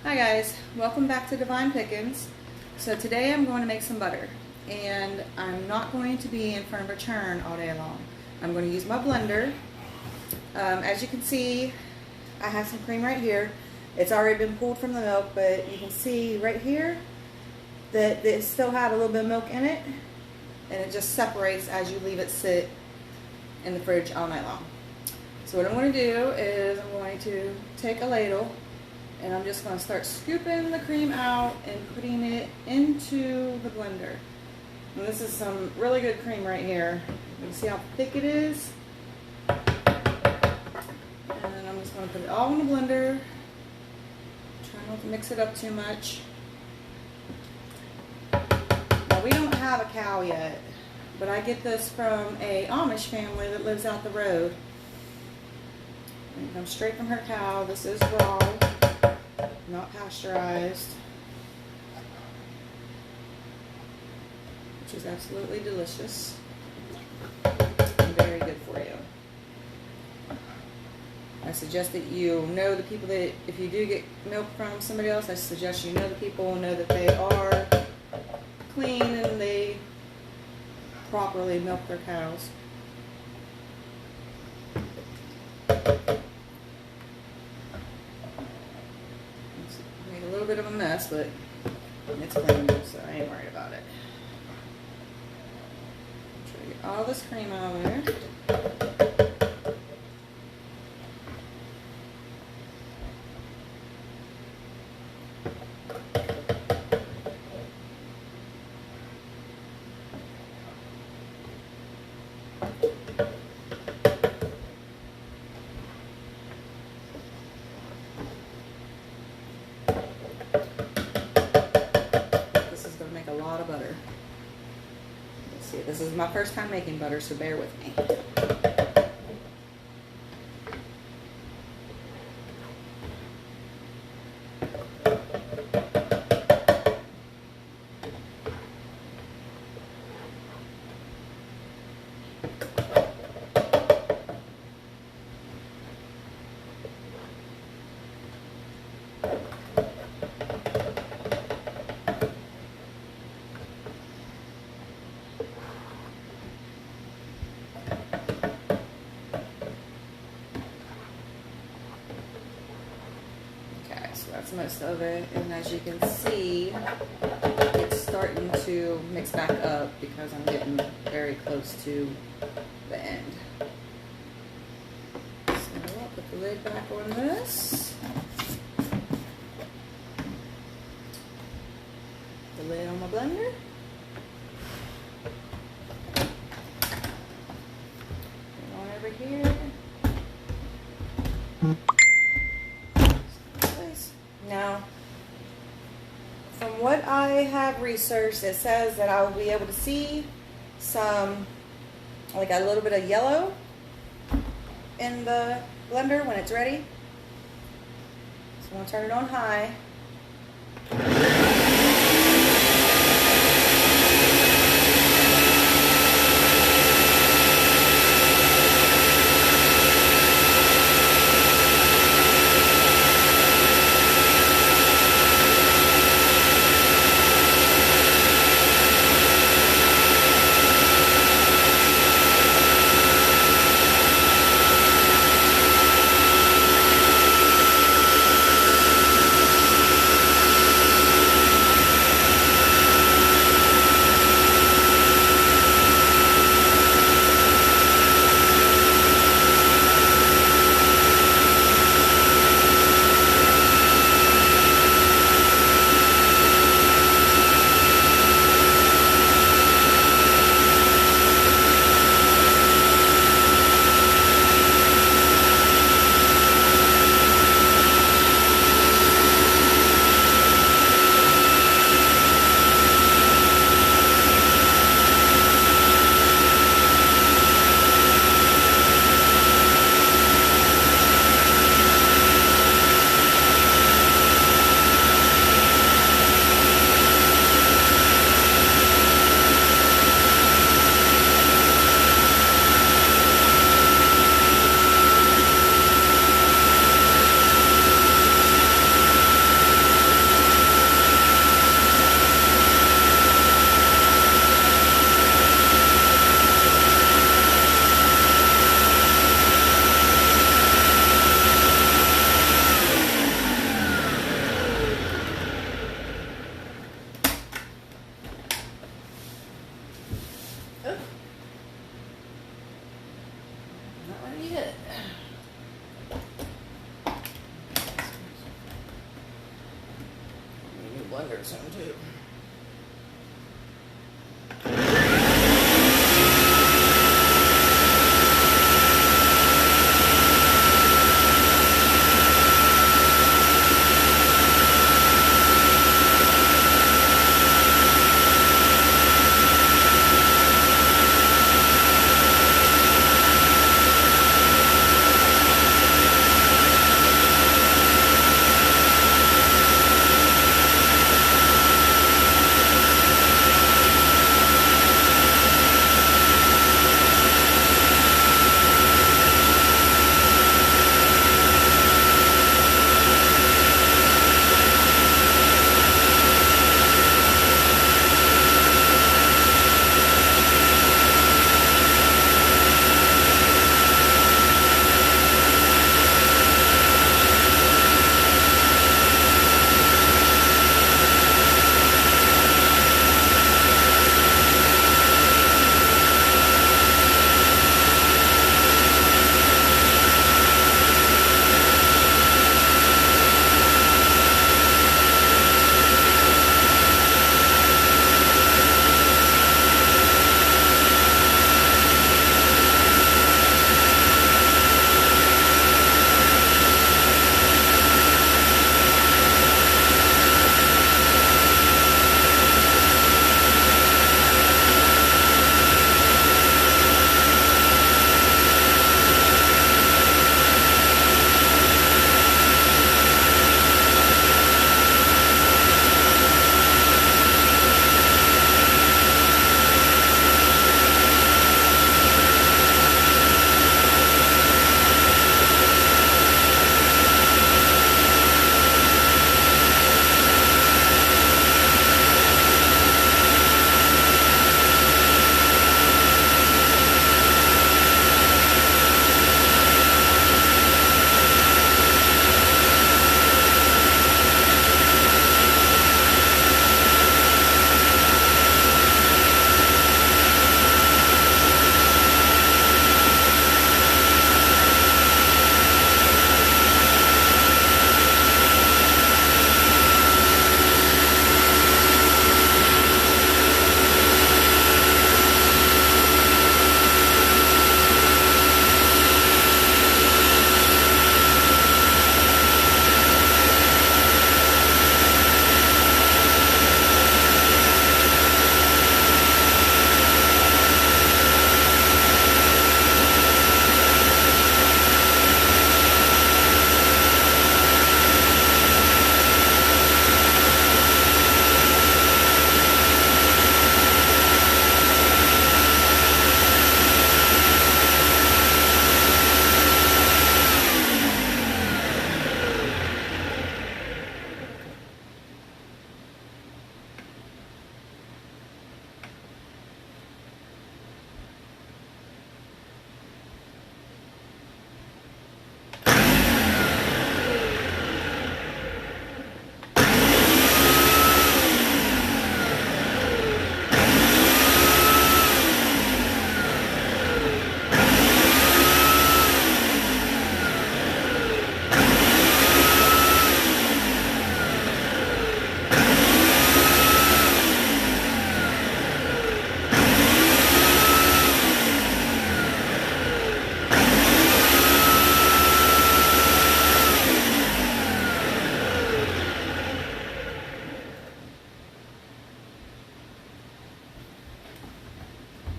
Hi guys, welcome back to Devine Pickins. So today I'm going to make some butter, and I'm not going to be in front of a churn all day long. I'm going to use my blender. As you can see, I have some cream right here. It's already been pulled from the milk, but you can see right here that it still had a little bit of milk in it, and it just separates as you leave it sit in the fridge all night long. So what I'm going to do is I'm going to take a ladle, and I'm just going to start scooping the cream out and putting it into the blender. And this is some really good cream right here. You can see how thick it is. And I'm just going to put it all in the blender. Try not to mix it up too much. Now we don't have a cow yet, but I get this from a Amish family that lives out the road. It comes straight from her cow. This is raw, not pasteurized, which is absolutely delicious and very good for you. I suggest that you know the people that, if you do get milk from somebody else, I suggest you know the people and know that they are clean and they properly milk their cows. Made a little bit of a mess, but it's cleanable, so I ain't worried about it. Try to get all this cream out of there. Butter. Let's see, this is my first time making butter, so bear with me. That's most of it, and as you can see, it's starting to mix back up because I'm getting very close to the end. So I'll put the lid back on this. The lid on my blender. Put it on over here. Now, from what I have researched, it says that I will be able to see some, like a little bit of yellow in the blender when it's ready. So I'm going to turn it on high. it. New blender soon too.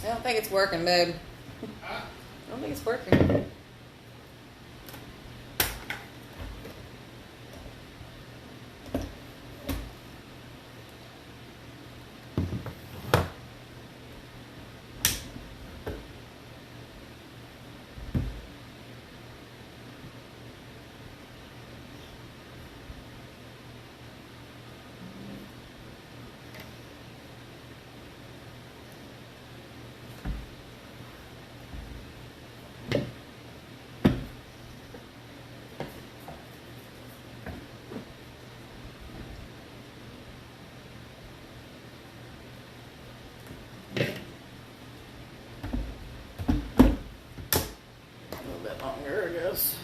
I don't think it's working, babe. I don't think it's working. There it goes.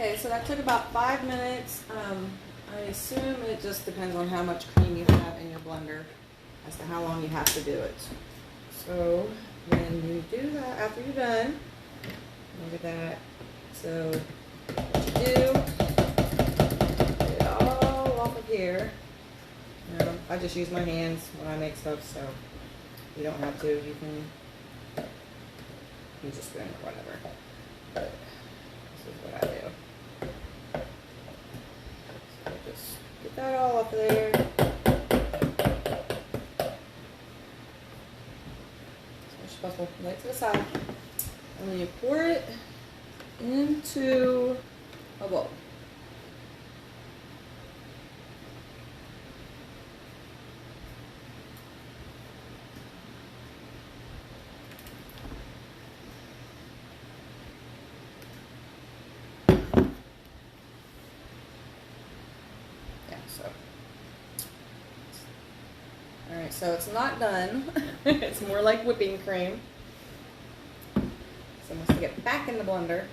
Okay, so that took about 5 minutes. I assume it just depends on how much cream you have in your blender as to how long you have to do it. So when you do that, after you're done, look at that. So what you do, get it all off of here. I just use my hands when I make stuff, so you don't have to. You can use a spoon or whatever. But this is what I do. So just get that all up there. So you're supposed to lay it to the side. And then you pour it into a bowl. Alright, so it's not done. It's more like whipping cream. So I'm going to stick it back in the blender.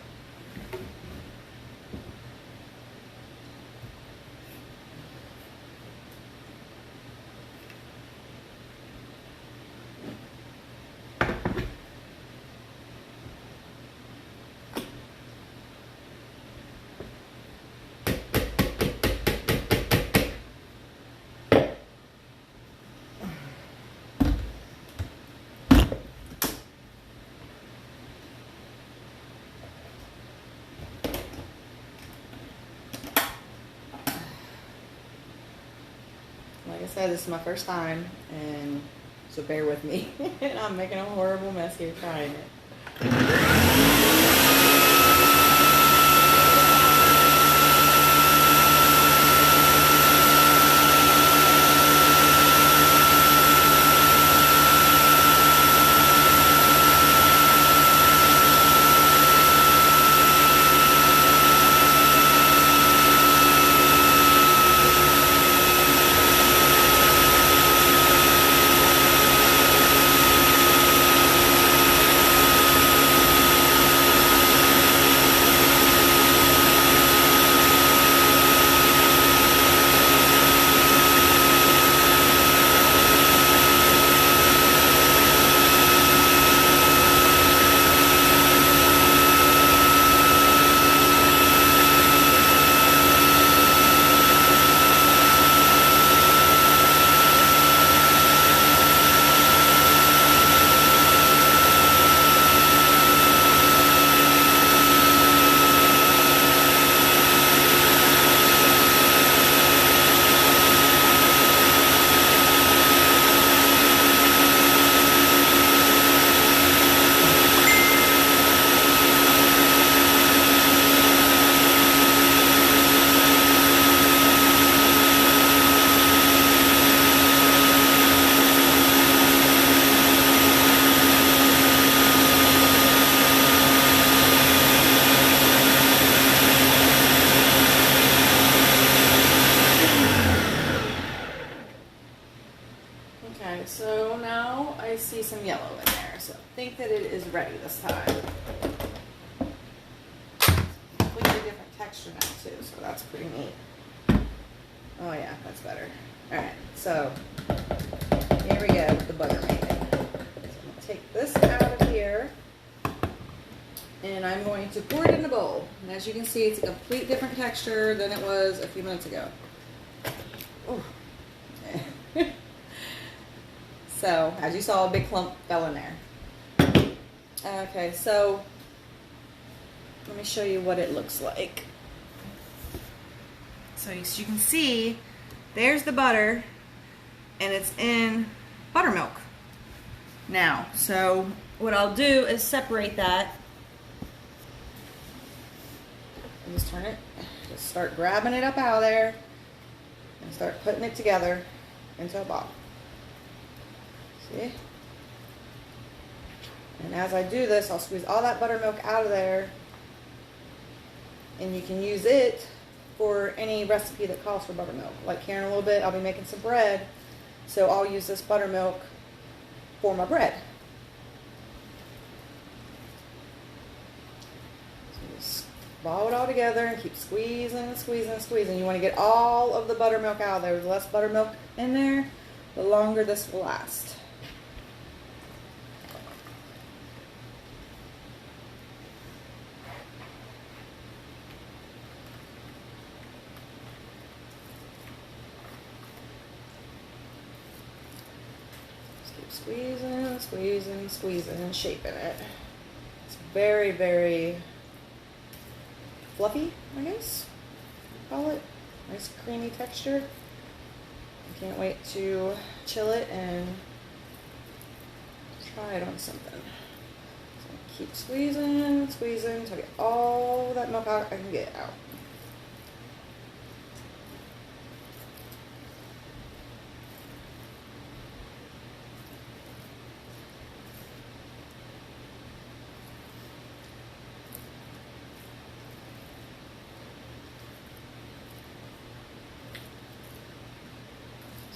Like I said, this is my first time, and so bear with me. And I'm making a horrible mess here trying it. Okay, so now I see some yellow in there, so I think that it is ready this time. Completely different texture now too, so that's pretty neat. Oh yeah, that's better. Alright, so here we go with the butter making. So I'm going to take this out of here, and I'm going to pour it in a bowl. And as you can see, it's a complete different texture than it was a few minutes ago. Oh. So, as you saw, a big clump fell in there. Okay, so let me show you what it looks like. So as you can see, there's the butter, and it's in buttermilk now. So what I'll do is separate that and just turn it, just start grabbing it up out of there and start putting it together into a bottle. See? And as I do this, I'll squeeze all that buttermilk out of there, and you can use it for any recipe that calls for buttermilk. Like here in a little bit, I'll be making some bread, so I'll use this buttermilk for my bread. So just ball it all together and keep squeezing and squeezing and squeezing. You want to get all of the buttermilk out of there. The less buttermilk in there, the longer this will last. Squeezing, squeezing, squeezing, and shaping it. It's very, very fluffy, I guess you call it. Nice creamy texture. I can't wait to chill it and try it on something. So keep squeezing, squeezing until I get all that milk out I can get out.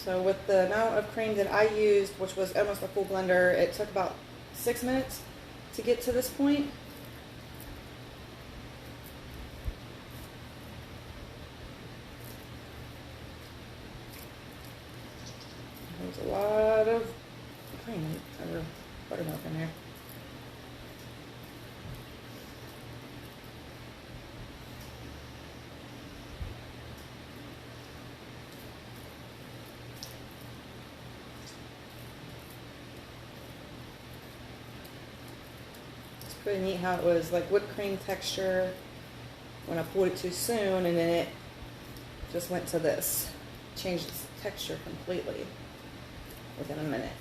So with the amount of cream that I used, which was almost a full blender, it took about 6 minutes to get to this point. There's a lot of cream or buttermilk in there. Pretty neat how it was like whipped cream texture when I poured it too soon, and then it just went to this. Changed its texture completely within a minute.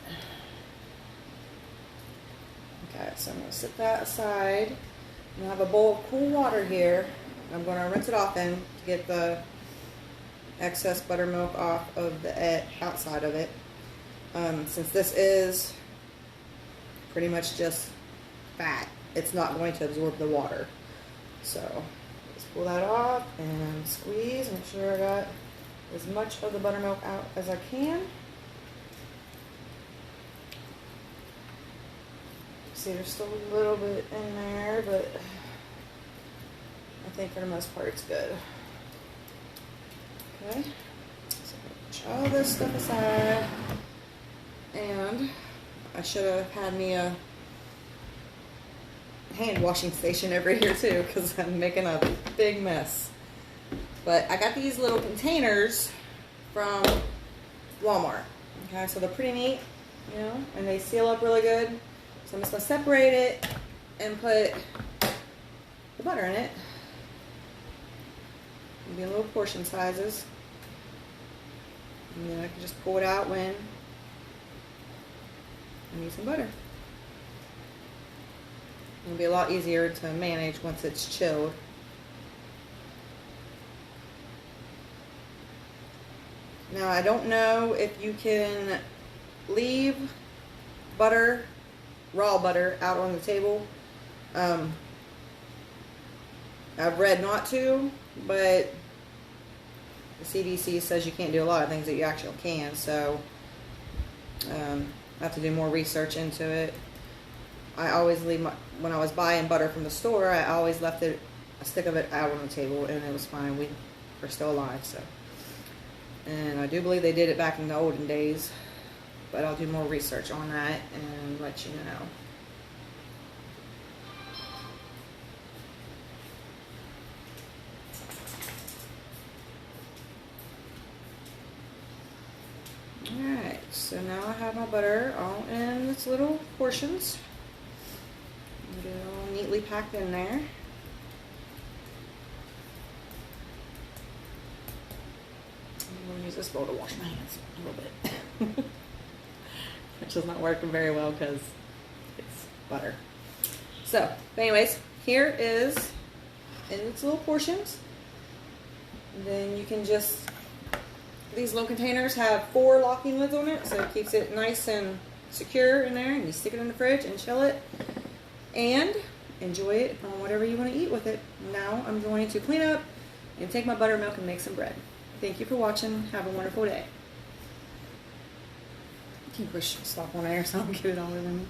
Okay, so I'm going to set that aside. I have a bowl of cool water here. I'm going to rinse it off in to get the excess buttermilk off of the outside of it. Since this is pretty much just fat, it's not going to absorb the water. So just pull that off and squeeze. Make sure I got as much of the buttermilk out as I can. See, there's still a little bit in there, but I think for the most part it's good. Okay, so push all this stuff aside, and I should have had me a hand washing station over here too, because I'm making a big mess. But I got these little containers from Walmart. Okay, so they're pretty neat, you know, and they seal up really good. So I'm just going to separate it and put the butter in it. It'll be in little portion sizes. And then I can just pull it out when I need some butter. It'll be a lot easier to manage once it's chilled. Now I don't know if you can leave butter, raw butter, out on the table. I've read not to, but the CDC says you can't do a lot of things that you actually can, so I have to do more research into it. I always leave when I was buying butter from the store, I always left a stick of it out on the table, and it was fine. We were still alive, so. And I do believe they did it back in the olden days, but I'll do more research on that and let you know. Alright, so now I have my butter all in its little portions. Get it all neatly packed in there. I'm going to use this bowl to wash my hands a little bit. Which is not working very well because it's butter. So, but anyways, here is in its little portions. And then you can just, these little containers have 4 locking lids on it, so it keeps it nice and secure in there. And you stick it in the fridge and chill it. And enjoy it on whatever you want to eat with it. Now I'm going to clean up and take my buttermilk and make some bread. Thank you for watching. Have a wonderful day. Can you push stop on air so I don't get it all over me?